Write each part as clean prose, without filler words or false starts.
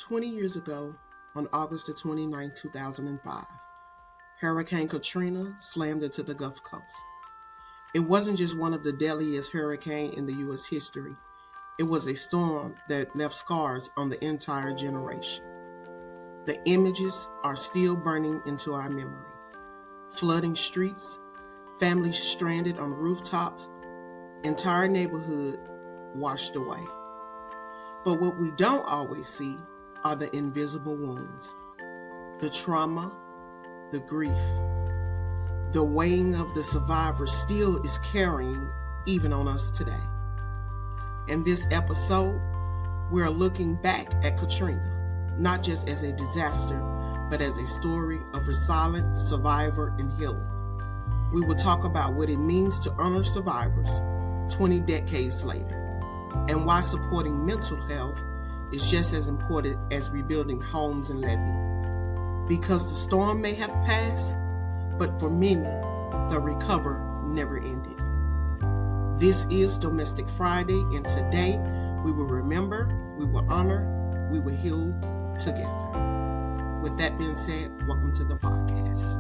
20 years ago, on August the 29th, 2005, Hurricane Katrina slammed into the Gulf Coast. It wasn't just one of the deadliest hurricanes in the U.S. history. It was a storm that left scars on the entire generation. The images are still burning into our memory. Flooding streets, families stranded on rooftops, entire neighborhood washed away. But what we don't always see are the invisible wounds, the trauma, the grief, the weighing of the survivor still is carrying even on us today. In this episode, we're looking back at Katrina, not just as a disaster, but as a story of resilience, survivor, and healing. We will talk about what it means to honor survivors 20 decades later, and why supporting mental health is just as important as rebuilding homes and levees. Because the storm may have passed, but for many, the recovery never ended. This is Domestic Friday, and today we will remember, we will honor, we will heal together. With that being said, welcome to the podcast.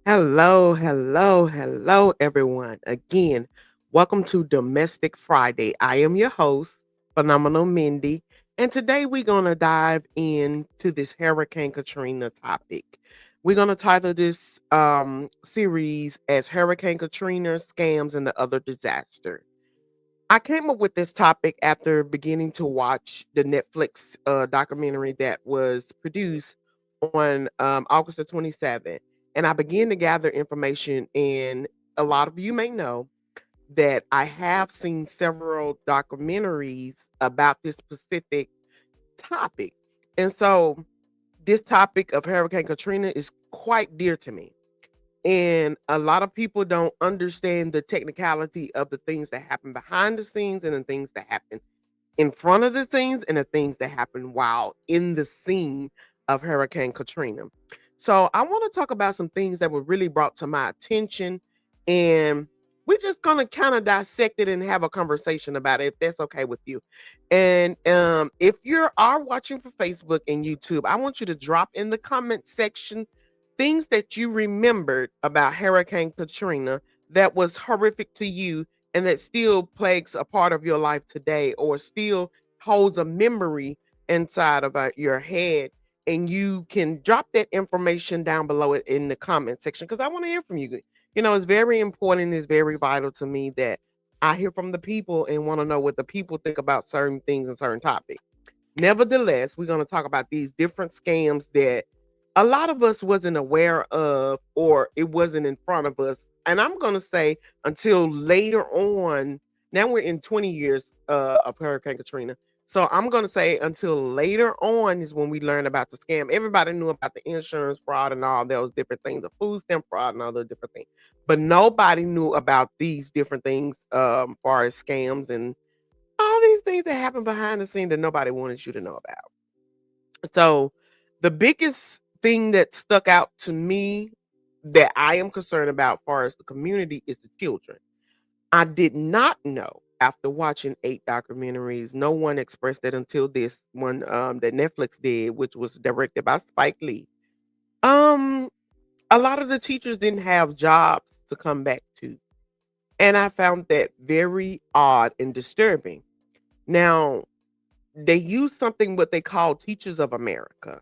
Hello, everyone. Again, welcome to Domestic Friday. I am your host, Phenomenal Mindy, and today we're going to dive into this Hurricane Katrina topic. We're going to title this series as Hurricane Katrina, Scams, and the Other Disaster. I came up with this topic after beginning to watch the Netflix documentary that was produced on August the 27th. And I began to gather information. And a lot of you may know that I have seen several documentaries about this specific topic. And so this topic of Hurricane Katrina is quite dear to me. And a lot of people don't understand the technicality of the things that happen behind the scenes and the things that happen in front of the scenes and the things that happen while in the scene of Hurricane Katrina. So I want to talk about some things that were really brought to my attention, and we're just gonna kind of dissect it and have a conversation about it if that's okay with you. And if you are watching for Facebook and YouTube, I want you to drop in the comment section things that you remembered about Hurricane Katrina that was horrific to you and that still plagues a part of your life today or still holds a memory inside of your head. And you can drop that information down below it in the comment section because I want to hear from you. You know, it's very important, it's very vital to me that I hear from the people and want to know what the people think about certain things and certain topics. Nevertheless, we're going to talk about these different scams that a lot of us wasn't aware of or it wasn't in front of us. And I'm going to say until later on, now we're in 20 years of Hurricane Katrina. So I'm going to say until later on is when we learn about the scam. Everybody knew about the insurance fraud and all those different things, the food stamp fraud and all those different things. But nobody knew about these different things far as scams and all these things that happen behind the scene that nobody wanted you to know about. So the biggest thing that stuck out to me that I am concerned about far as the community is the children. I did not know after watching 8 documentaries, no one expressed it until this one that Netflix did, which was directed by Spike Lee. Um, a lot of the teachers didn't have jobs to come back to. And I found that very odd and disturbing. Now, they use something what they call Teachers of America.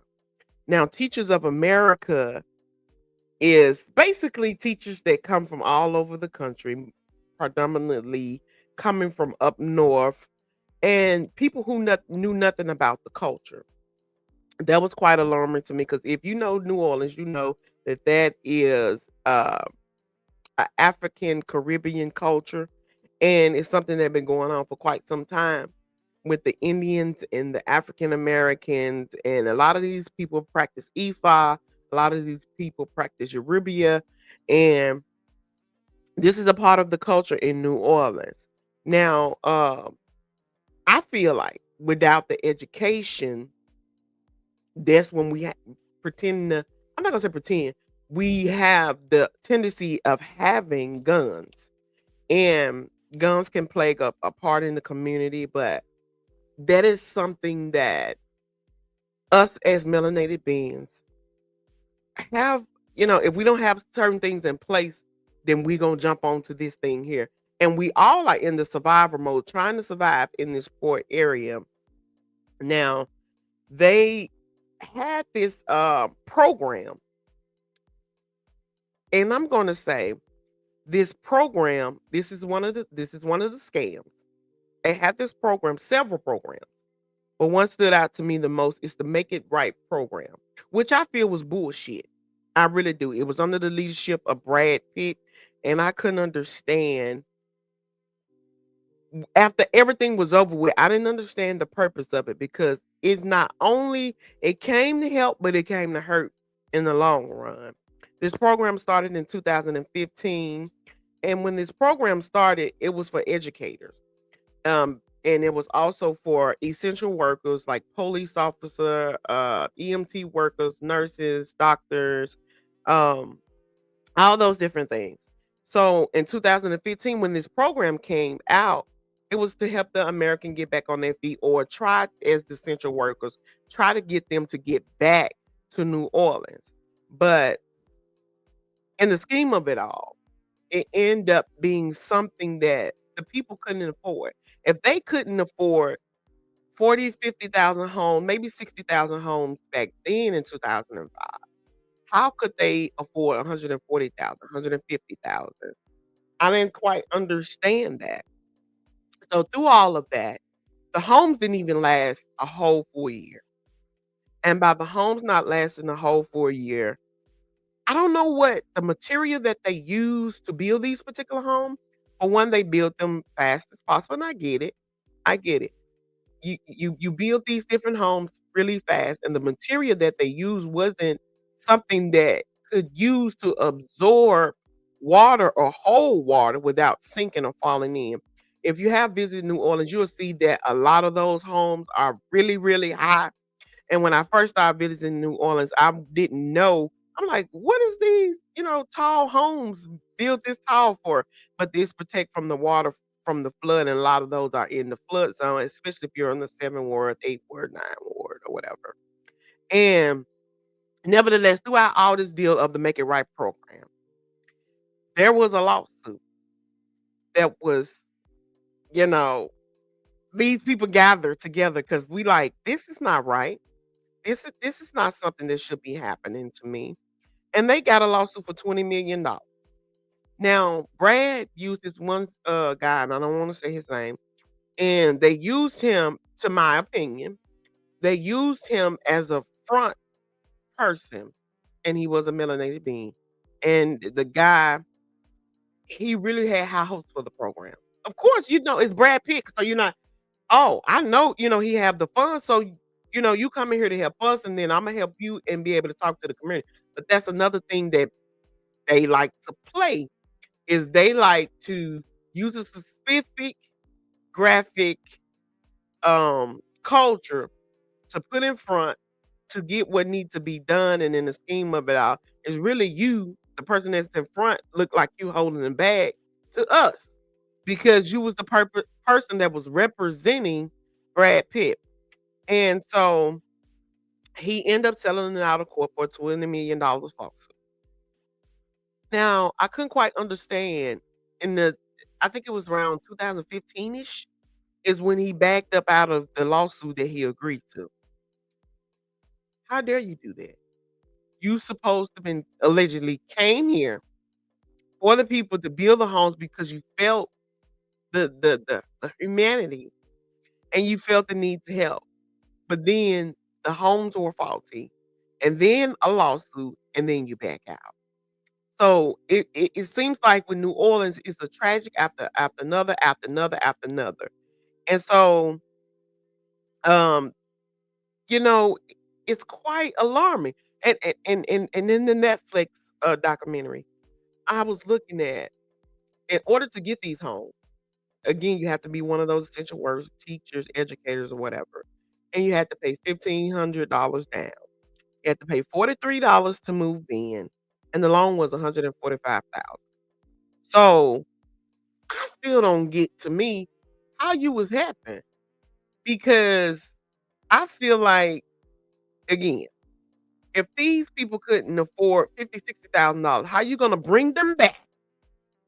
Now, Teachers of America is basically teachers that come from all over the country, predominantly coming from up north, and people who knew nothing about the culture. That was quite alarming to me because if you know New Orleans, you know that that is a African Caribbean culture, and it's something that's been going on for quite some time with the Indians and the African Americans, and a lot of these people practice Ifa. A lot of these people practice Yoruba, and this is a part of the culture in New Orleans. Now, I feel like without the education, that's when we pretend to. I'm not gonna say pretend. We have the tendency of having guns, and guns can play a part in the community, but that is something that us as melanated beings have, if we don't have certain things in place, then we gonna jump onto this thing here. And we all are in the survivor mode, trying to survive in this poor area. Now, they had this program, and I'm gonna say this program, this is one of the scams. They had this program, several programs. But one stood out to me the most is the Make It Right program, which I feel was bullshit. I really do. It was under the leadership of Brad Pitt, and I couldn't understand. After everything was over with, I didn't understand the purpose of it because it's not only it came to help, but it came to hurt in the long run. This program started in 2015, and when this program started, it was for educators. And it was also for essential workers like police officer, EMT workers, nurses, doctors, um, all those different things. So in 2015, when this program came out, it was to help the American get back on their feet or try as the essential workers, try to get them to get back to New Orleans. But in the scheme of it all, it ended up being something that the people couldn't afford. If they couldn't afford 40, 50,000 homes, maybe 60,000 homes back then in 2005, how could they afford 140,000, 150,000? I didn't quite understand that. So through all of that, the homes didn't even last a whole full year. And by the homes not lasting a whole full year, I don't know what the material that they use to build these particular homes. For one, they built them fast as possible, and I get it. I get it. You build these different homes really fast, and the material that they use wasn't something that could use to absorb water or hold water without sinking or falling in. If you have visited New Orleans, you'll see that a lot of those homes are really, really high. And when I first started visiting New Orleans, I didn't know. I'm like, what is these, tall homes built this tall for? But this protect from the water from the flood, and a lot of those are in the flood zone, especially if you're in the 7 ward, 8 ward, 9 ward, or whatever. And nevertheless, throughout all this deal of the Make It Right program, there was a lawsuit that was, you know, these people gathered together because we like, this is not right. This is not something that should be happening to me. And they got a lawsuit for $20 million. Now, Brad used this one guy, and I don't want to say his name, and they used him, to my opinion, they used him as a front person, and he was a melanated being. And the guy, he really had high hopes for the program. Of course, it's Brad Pitt, so you're not, oh, I know, he have the funds, so you come in here to help us, and then I'm gonna help you and be able to talk to the community. But that's another thing that they like to play is they like to use a specific graphic culture to put in front to get what needs to be done, and in the scheme of it all is really you, the person that's in front, look like you holding the bag to us because you was the person that was representing Brad Pitt. And so he ended up selling it out of court for $20 million lawsuit. Now, I couldn't quite understand in the I think it was around 2015-ish is when he backed up out of the lawsuit that he agreed to. How dare you do that? You supposed to been allegedly came here for the people to build the homes because you felt the humanity and you felt the need to help. But then the homes were faulty, and then a lawsuit, and then you back out. So it seems like with New Orleans, it's a tragic after another, after another, after another. And so, um, you know, it's quite alarming. And in the Netflix documentary, I was looking at, in order to get these homes, again, you have to be one of those essential workers, teachers, educators, or whatever, and you had to pay $1,500 down. You had to pay $43 to move in, and the loan was 145,000. So I still don't get, to me, how you was happy. because I feel like, again, if these people couldn't afford 50, $60,000, how you gonna bring them back?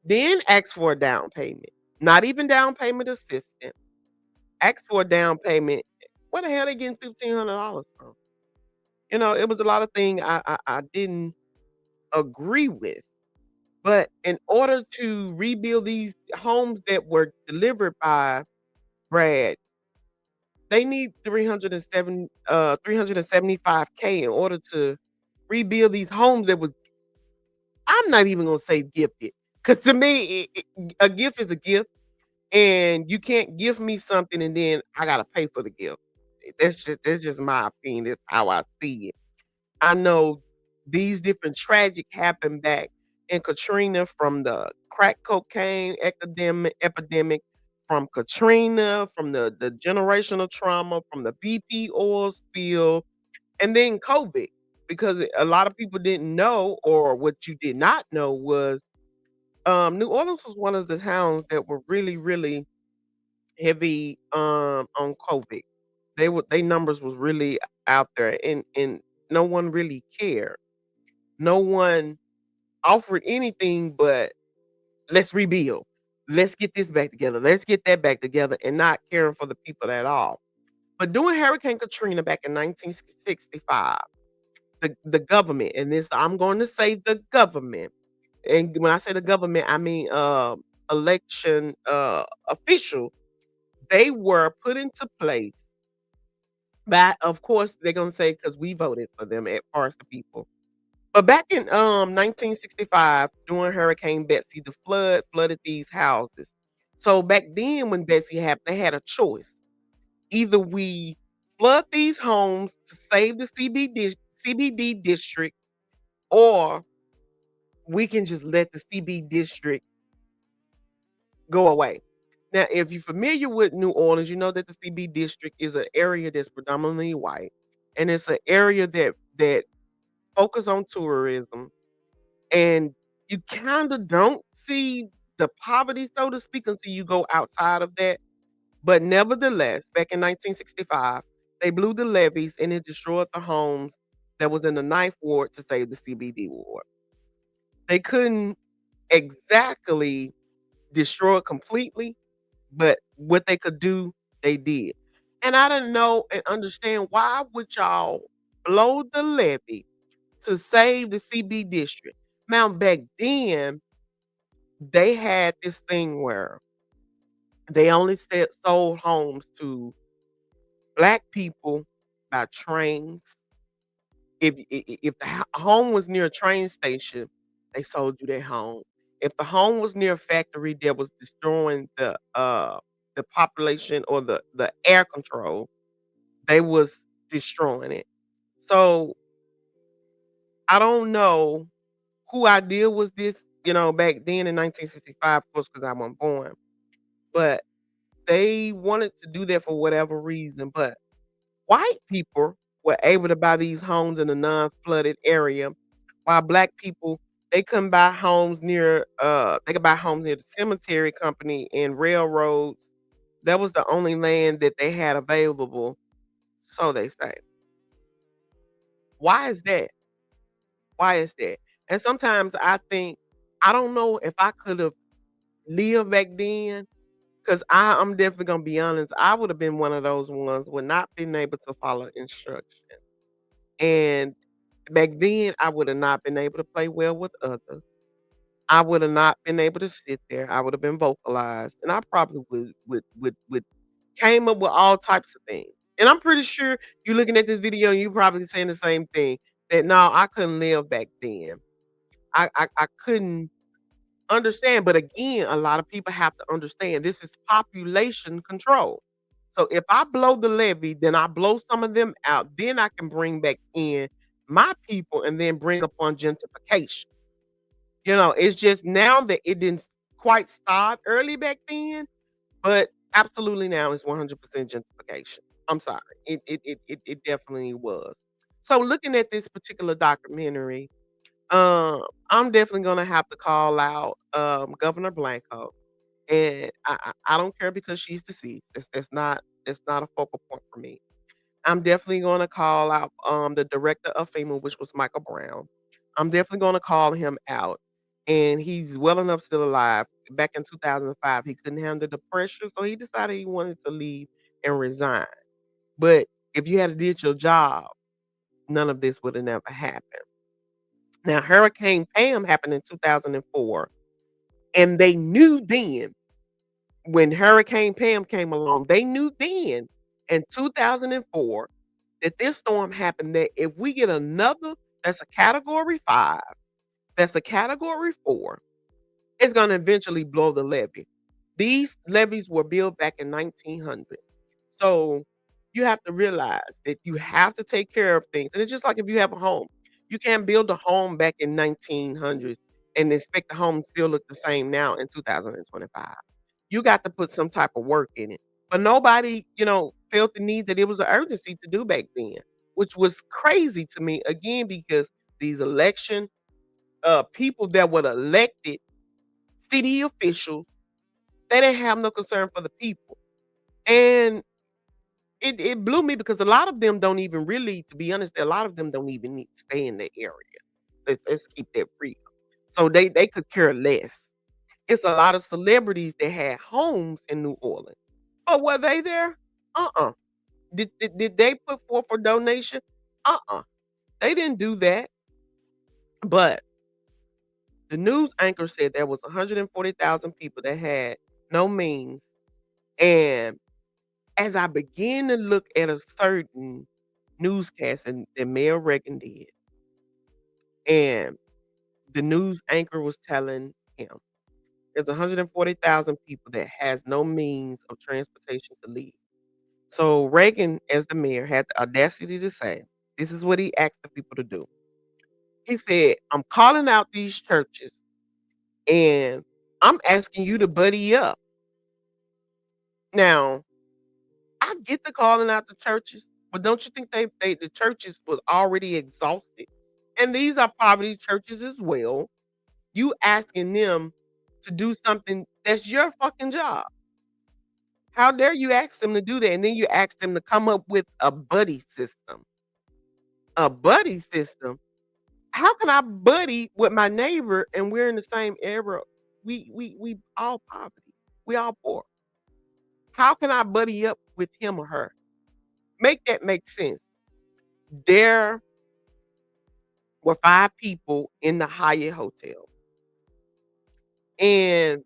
Then ask for a down payment. Not even down payment assistance. Ask for a down payment. Where the hell they getting $1,500 from? It was a lot of things I didn't agree with. But in order to rebuild these homes that were delivered by Brad, they need 375K in order to rebuild these homes that was, I'm not even gonna say gifted, because to me, a gift is a gift, and you can't give me something and then I gotta pay for the gift. That's just my opinion. That's how I see it. I know these different tragic happened back in Katrina, from the crack cocaine epidemic, from Katrina, from the generational trauma, from the BP oil spill, and then COVID. Because a lot of people didn't know, or what you did not know was, New Orleans was one of the towns that were really, really heavy on COVID. They numbers was really out there, and no one really cared. No one offered anything but, let's rebuild. Let's get this back together. Let's get that back together, and not caring for the people at all. But during Hurricane Katrina back in 1965, the government, and this I'm going to say the government, and when I say the government, I mean election official, they were put into place. That, of course, they're gonna say, because we voted for them at parts of people. But back in 1965, during Hurricane Betsy, the flooded these houses. So back then, when Betsy happened, they had a choice. Either we flood these homes to save the CBD district, or we can just let the CB district go away. Now, if you're familiar with New Orleans, you know that the CB district is an area that's predominantly white, and it's an area that focus on tourism, and you kind of don't see the poverty, so to speak, until you go outside of that. But nevertheless, back in 1965, they blew the levees and it destroyed the homes that was in the ninth ward to save the CBD ward. They couldn't exactly destroy it completely, but what they could do, they did. And I didn't know and understand, why would y'all blow the levee to save the CB district? Now, back then, they had this thing where they only sold homes to black people by trains. If the home was near a train station, they sold you their home. If the home was near a factory that was destroying the population, or the air control, they was destroying it. So I don't know who idea was this, back then in 1965, of course, because I wasn't born. But they wanted to do that for whatever reason. But white people were able to buy these homes in a non-flooded area, while black people, they couldn't buy homes near they could buy homes near the cemetery company and railroads. That was the only land that they had available, so they say. Why is that? Why is that? And sometimes I think, I don't know if I could have lived back then, because I'm definitely gonna be honest, I would have been one of those ones with not being able to follow instructions. And back then, I would have not been able to play well with others. I would have not been able to sit there. I would have been vocalized, and I probably would came up with all types of things. And I'm pretty sure you looking at this video, and you probably saying the same thing, that no, I couldn't live back then. I couldn't understand. But again, a lot of people have to understand, this is population control. So if I blow the levee, then I blow some of them out, then I can bring back in my people, and then bring upon gentrification. It's just now that it didn't quite start early back then, but absolutely now it's 100% gentrification. I'm sorry. It definitely was. So looking at this particular documentary, I'm definitely gonna have to call out Governor Blanco. And I don't care because she's deceased. That's not It's not a focal point for me. I'm definitely gonna call out, the director of FEMA, which was Michael Brown. I'm definitely gonna call him out, and he's well enough still alive. Back in 2005, he couldn't handle the pressure, so he decided he wanted to leave and resign. But if you had did your job, none of this would have never happened. Now, Hurricane Pam happened in 2004, and they knew then when Hurricane Pam came along, they knew then in 2004 that this storm happened, that if we get another that's a category 5, that's a category 4, it's gonna eventually blow the levee. These levees were built back in 1900. So you have to realize that you have to take care of things. And it's just like if you have a home. You can't build a home back in 1900s and expect the home to still look the same now in 2025. You got to put some type of work in it. But nobody, felt the need that it was an urgency to do back then, which was crazy to me again because these election people that were elected, city officials, they didn't have no concern for the people. And it blew me because a lot of them don't even really, to be honest, a lot of them don't even need to stay in the area. Let's keep that real. So they could care less. It's a lot of celebrities that had homes in New Orleans. But were they there? Uh-uh. Did they put forth a donation? Uh-uh. They didn't do that. But the news anchor said there was 140,000 people that had no means. And as I began to look at a certain newscast that Mayor Reagan did, and the news anchor was telling him there's 140,000 people that has no means of transportation to leave. So Reagan, as the mayor, had the audacity to say, this is what he asked the people to do. He said, I'm calling out these churches and I'm asking you to buddy up. Now, I get the calling out the churches, but don't you think the churches was already exhausted? And these are poverty churches as well. You asking them to do something that's your fucking job. How dare you ask them to do that? And then you ask them to come up with a buddy system. A buddy system. How can I buddy with my neighbor and we're in the same area? We all poverty. We all poor. How can I buddy up with him or her? Make that make sense. There were 5 people in the Hyatt Hotel, and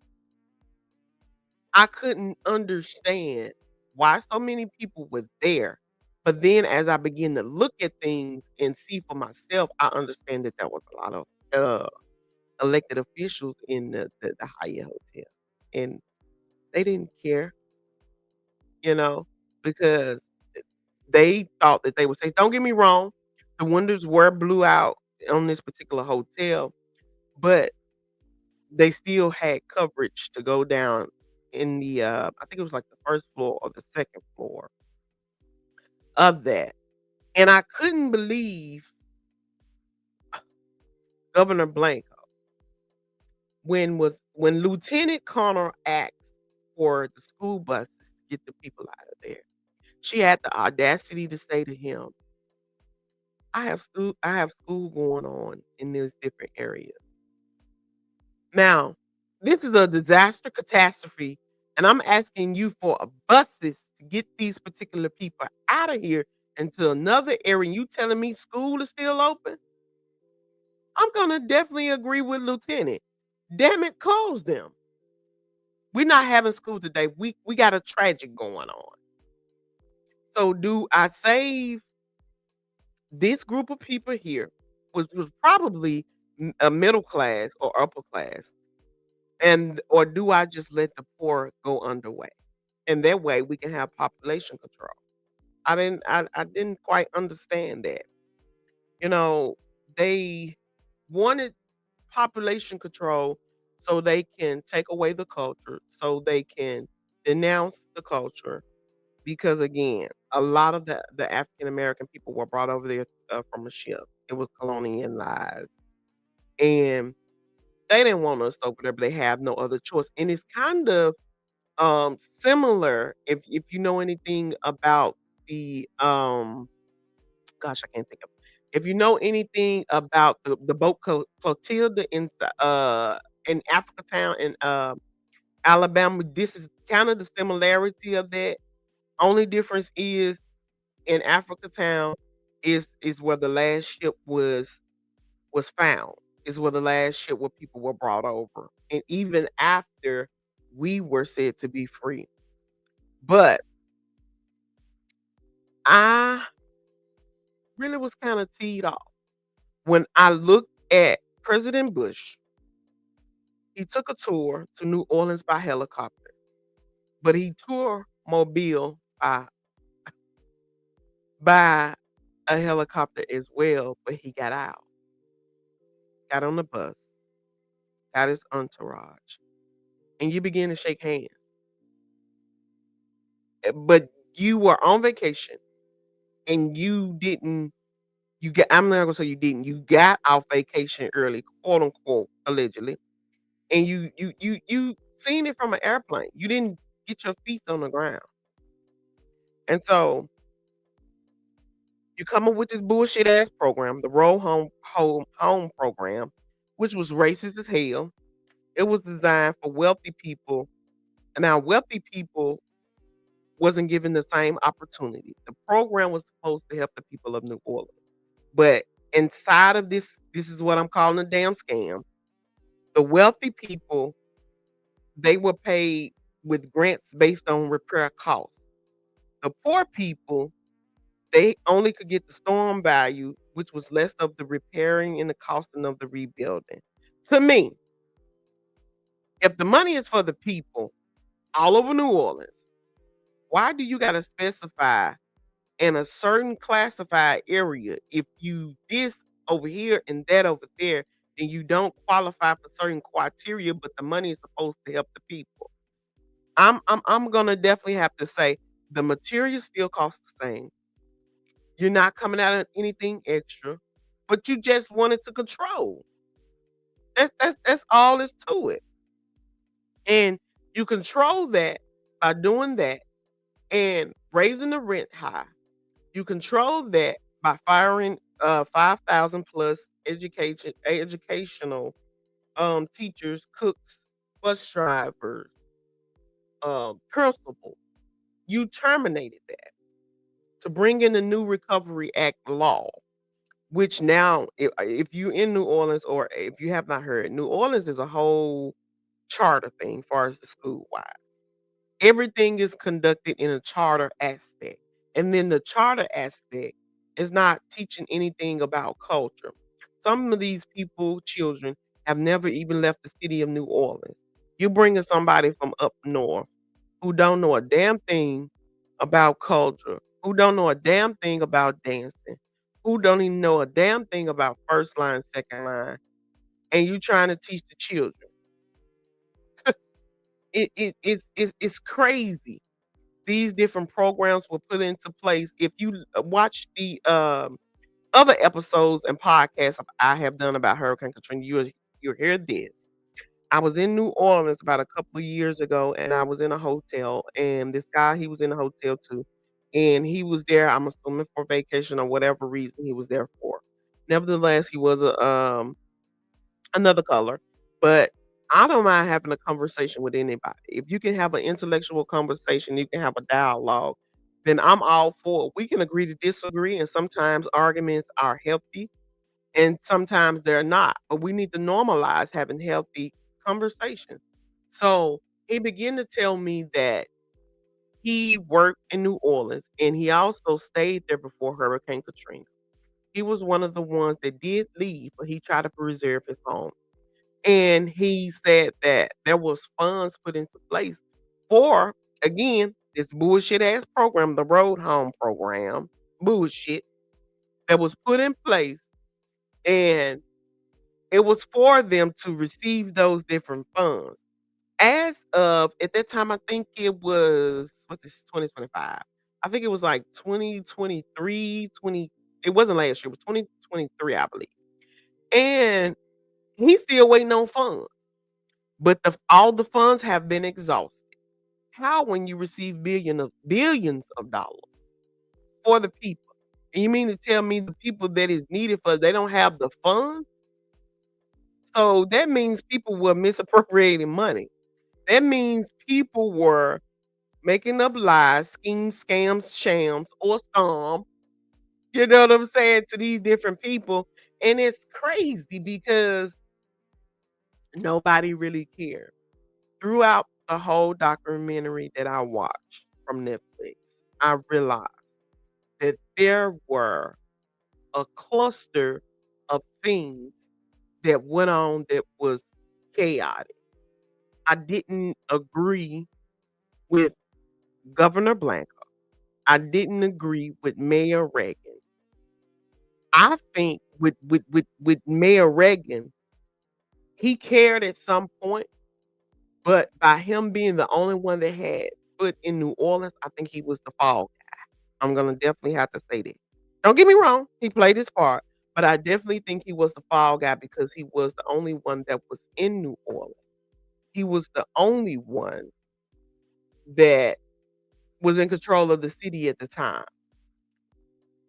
I couldn't understand why so many people were there. But then as I begin to look at things and see for myself, I understand that there was a lot of elected officials in the Hyatt Hotel. And they didn't care, you know, because they thought that they would say, don't get me wrong, the windows were blew out on this particular hotel, but they still had coverage to go down in the, I think it was like the 1st floor or the 2nd floor of that. And I couldn't believe Governor Blanco when Lieutenant Connor asked for the school buses to get the people out of there. She had the audacity to say to him, I have school going on in these different areas. Now, this is a disaster catastrophe, and I'm asking you for a buses to get these particular people out of here into another area. And you telling me school is still open? I'm gonna definitely agree with Lieutenant. Damn it, close them. We're not having school today. We got a tragic going on. So do I save this group of people here, which was probably a middle class or upper class, and or do I just let the poor go underway? And that way we can have population control. I didn't quite understand that. You know, they wanted population control so they can take away the culture, so they can denounce the culture. Because again, a lot of the African American people were brought over there from a ship. It was colonialized, and they didn't want us over there, but they have no other choice. And it's kind of Similar, if you know anything about the gosh, I can't think of if you know anything about the boat Clotilda in Africa Town in Alabama, this is kind of the similarity of that. Only difference is in Africa Town is where the last ship was found. Is where the last ship where people were brought over. And even after we were said to be free. But I really was kind of teed off when I looked at President Bush. He took a tour to New Orleans by helicopter, but he toured Mobile by a helicopter as well. But he got out, got on the bus, got his entourage, and you begin to shake hands. But you were on vacation and you didn't. You get. I'm not gonna say you didn't. You got off vacation early, quote unquote, allegedly, and you seen it from an airplane. You didn't get your feet on the ground, and so you come up with this bullshit ass program, the Roll Home program, which was racist as hell. It was designed for wealthy people, and now wealthy people wasn't given the same opportunity. The program was supposed to help the people of New Orleans, but inside of this is what I'm calling a damn scam. The wealthy people they were paid with grants based on repair costs. The poor people they only could get the storm value, which was less of the repairing and the costing of the rebuilding. To me, if the money is for the people all over New Orleans, why do you got to specify in a certain classified area? If you this over here and that over there, then you don't qualify for certain criteria, but the money is supposed to help the people. I'm gonna definitely have to say the material still costs the same. You're not coming out of anything extra, but you just wanted to control. That's all is to it. And you control that by doing that and raising the rent high. You control that by firing 5,000 plus educational teachers, cooks, bus drivers, principals. You terminated that to bring in the new Recovery Act law. Which now, if you in New Orleans or if you have not heard, New Orleans is a whole charter thing far as the school wise. Everything is conducted in a charter aspect. And then the charter aspect is not teaching anything about culture. Some of these people, children, have never even left the city of New Orleans. You bringing somebody from up north who don't know a damn thing about culture, who don't know a damn thing about dancing, who don't even know a damn thing about first line, second line, and you trying to teach the children. It's crazy. These different programs were put into place. If you watch the other episodes and podcasts I have done about Hurricane Katrina, you'll hear this. I was in New Orleans about a couple of years ago, and I was in a hotel, and this guy he was in a hotel too, and he was there. I'm assuming for vacation or whatever reason he was there for. Nevertheless, he was a another color, but I don't mind having a conversation with anybody. If you can have an intellectual conversation, you can have a dialogue, then I'm all for it. We can agree to disagree, and sometimes arguments are healthy, and sometimes they're not. But we need to normalize having healthy conversations. So he began to tell me that he worked in New Orleans and he also stayed there before Hurricane Katrina. He was one of the ones that did leave, but he tried to preserve his home. And he said that there was funds put into place for, again, this bullshit ass program, the Road Home program, bullshit that was put in place. And it was for them to receive those different funds. As of at that time, I think it was what this 2025. I think it was like 2023, 20. It wasn't last year, it was 2023, I believe. And he's still waiting on funds. But all the funds have been exhausted. How when you receive billions of dollars for the people? And you mean to tell me the people that is needed for they don't have the funds? So that means people were misappropriating money. That means people were making up lies, schemes, scams, shams, or some, you know what I'm saying, to these different people. And it's crazy because nobody really cared. Throughout the whole documentary that I watched from Netflix, I realized that there were a cluster of things that went on that was chaotic. I didn't agree with Governor Blanco. I didn't agree with Mayor Reagan. I think with Mayor Reagan, he cared at some point, but by him being the only one that had foot in New Orleans, I think he was the fall guy. I'm gonna definitely have to say that. Don't get me wrong, he played his part, but I definitely think he was the fall guy because he was the only one that was in New Orleans. He was the only one that was in control of the city at the time.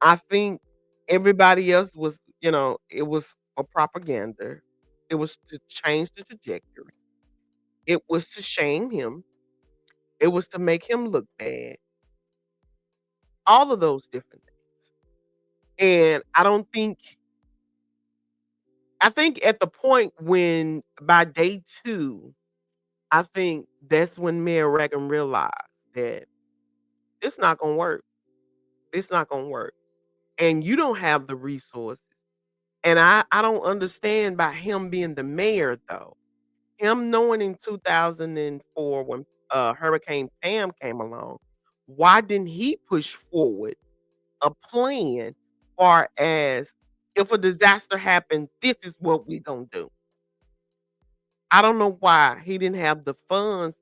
I think everybody else was, it was a propaganda. It was to change the trajectory. It was to shame him. It was to make him look bad. All of those different things. And I think at the point when by day 2, I think that's when Mayor Reagan realized that it's not gonna work. It's not gonna work. And you don't have the resources. And I don't understand by him being the mayor though. Him knowing in 2004 when Hurricane Pam came along, why didn't he push forward a plan far as if a disaster happened, this is what we gonna do. I don't know why he didn't have the funds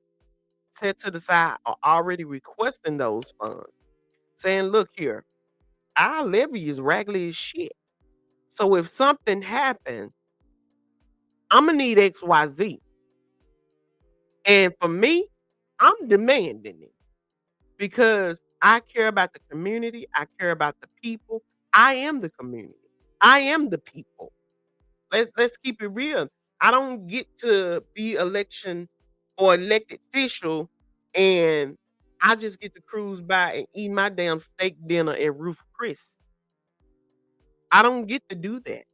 set to the side or already requesting those funds, saying, look here, our levy is raggedy as shit. So if something happens, I'm gonna need XYZ. And for me, I'm demanding it because I care about the community. I care about the people. I am the community. I am the people. Let's keep it real. I don't get to be election or elected official and I just get to cruise by and eat my damn steak dinner at Roof Chris. I don't get to do that.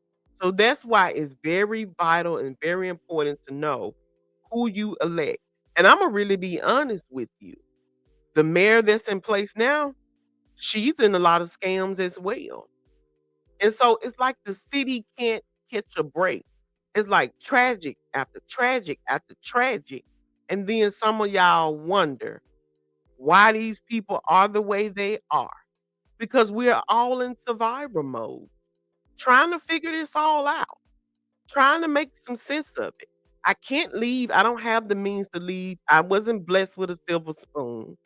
So that's why it's very vital and very important to know who you elect. And I'm gonna really be honest with you. The mayor that's in place now, she's in a lot of scams as well. And so it's like the city can't catch a break. It's like tragic after tragic after tragic. And then some of y'all wonder why these people are the way they are. Because we are all in survivor mode, trying to figure this all out, trying to make some sense of it. I can't leave. I don't have the means to leave. I wasn't blessed with a silver spoon.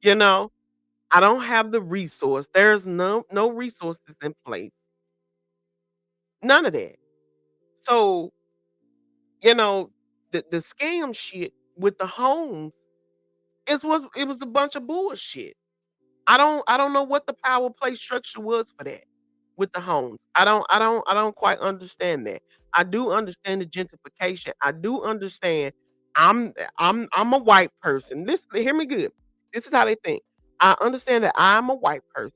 You know, I don't have the resource. There's no resources in place. None of that. So, you know, the scam shit with the homes, it was a bunch of bullshit. I don't know what the power play structure was for that with the homes. I don't quite understand that. I do understand the gentrification. I do understand I'm a white person. Listen, hear me good. This is how they think. I understand that I'm a white person.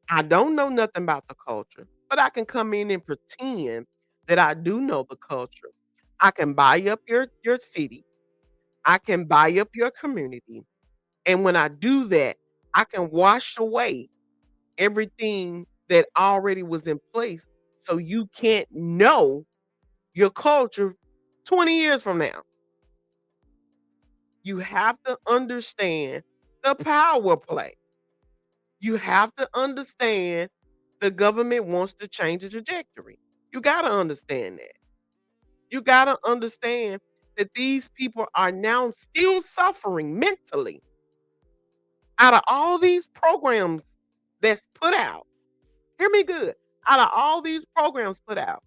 I don't know nothing about the culture, but I can come in and pretend that I do know the culture. I can buy up your city. I can buy up your community. And when I do that, I can wash away everything that already was in place so you can't know your culture 20 years from now. You have to understand the power play. You have to understand the government wants to change the trajectory. You got to understand that. You got to understand that these people are now still suffering mentally out of all these programs that's put out. Hear me good. Out of all these programs put out,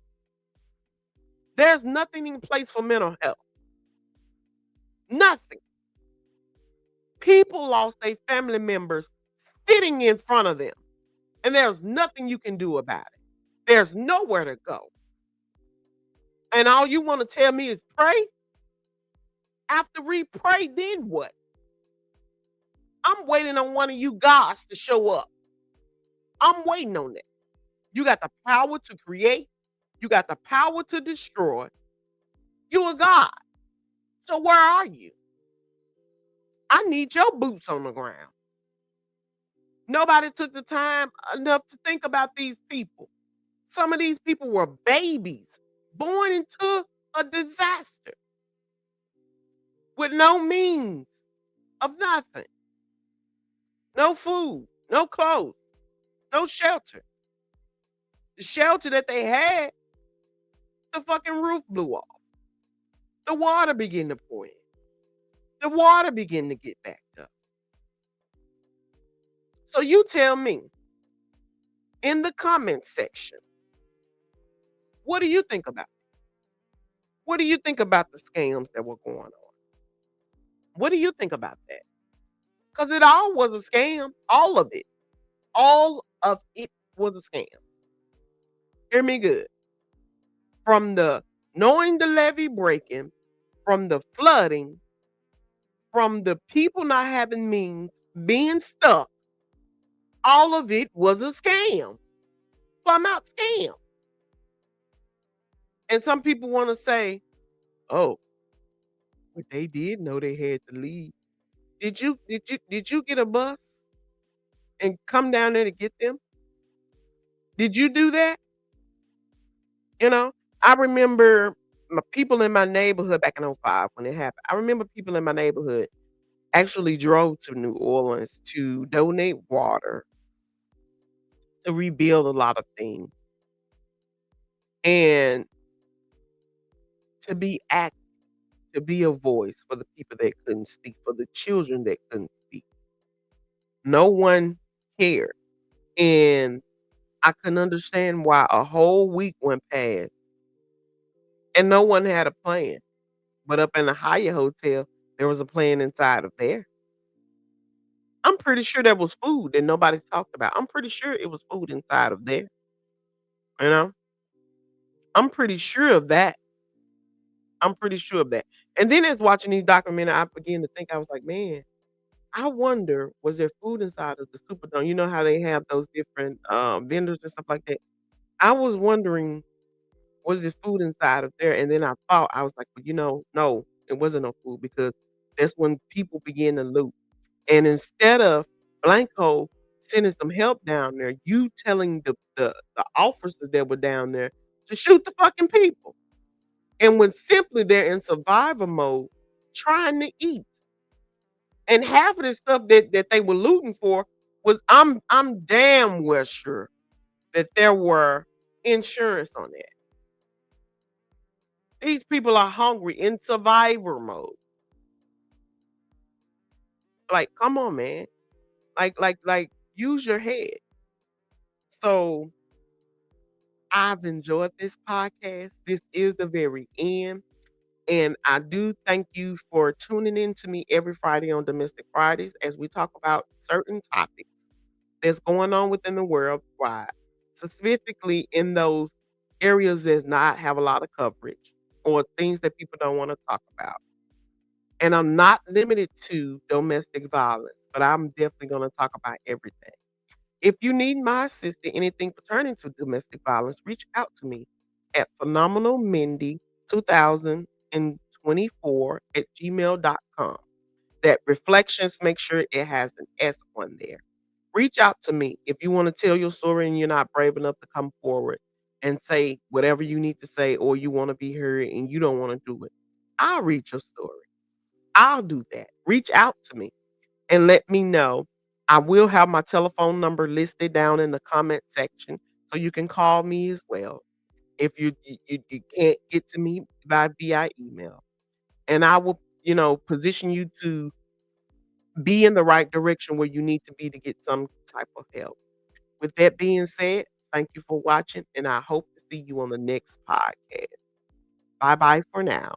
there's nothing in place for mental health. Nothing. People lost their family members sitting in front of them, and there's nothing you can do about it. There's nowhere to go. And all you want to tell me is pray? After we pray, then what? I'm waiting on one of you gods to show up. I'm waiting on that. You got the power to create, you got the power to destroy. You a God. So where are you? I need your boots on the ground. Nobody took the time enough to think about these people. Some of these people were babies born into a disaster with no means of nothing, no food, no clothes, no shelter. The shelter that they had, the fucking roof blew off. The water began to pour in. The water began to get backed up. So you tell me in the comment section, what do you think about it? What do you think about the scams that were going on? What do you think about that? Because it all was a scam. All of it. All of it was a scam. Hear me good. From the knowing the levee breaking, from the flooding, from the people not having means, being stuck, all of it was a scam. Plumb out scam. And some people want to say, oh, but they did know they had to leave. Did you get a bus and come down there to get them? Did you do that? You know, I remember my people in my neighborhood back in '05 when it happened. I remember people in my neighborhood actually drove to New Orleans to donate water, to rebuild a lot of things, and to be active, to be a voice for the people that couldn't speak, for the children that couldn't speak. No one cared. And I couldn't understand why a whole week went past and no one had a plan. But up in the Hyatt Hotel, there was a plan inside of there. I'm pretty sure there was food that nobody talked about. I'm pretty sure it was food inside of there. You know, I'm pretty sure of that. I'm pretty sure of that. And then as watching these documentaries, I began to think, I was like, man, I wonder, was there food inside of the Superdome? You know how they have those different vendors and stuff like that. I was wondering, was there food inside of there? And then I thought, I was like, well, no, it wasn't no food because that's when people begin to loot. And instead of Blanco sending some help down there, you telling the officers that were down there to shoot the fucking people. And when simply they're in survival mode, trying to eat. And half of the stuff that they were looting for was I'm damn well sure that there were insurance on that. These people are hungry in survivor mode. Like, come on, man. Like, use your head. So I've enjoyed this podcast. This is the very end. And I do thank you for tuning in to me every Friday on Domestic Fridays as we talk about certain topics that's going on within the world wide, specifically in those areas that not have a lot of coverage or things that people don't want to talk about. And I'm not limited to domestic violence, but I'm definitely going to talk about everything. If you need my assistance, anything pertaining to domestic violence, reach out to me at phenomenalmindy2024@gmail.com. That reflections, make sure it has an S on there. Reach out to me if you want to tell your story and you're not brave enough to come forward and say whatever you need to say, or you want to be heard and you don't want to do it. I'll read your story. I'll do that. Reach out to me and let me know. I will have my telephone number listed down in the comment section so you can call me as well if you can't get to me via email. And I will, position you to be in the right direction where you need to be to get some type of help. With that being said, thank you for watching, and I hope to see you on the next podcast. Bye bye for now.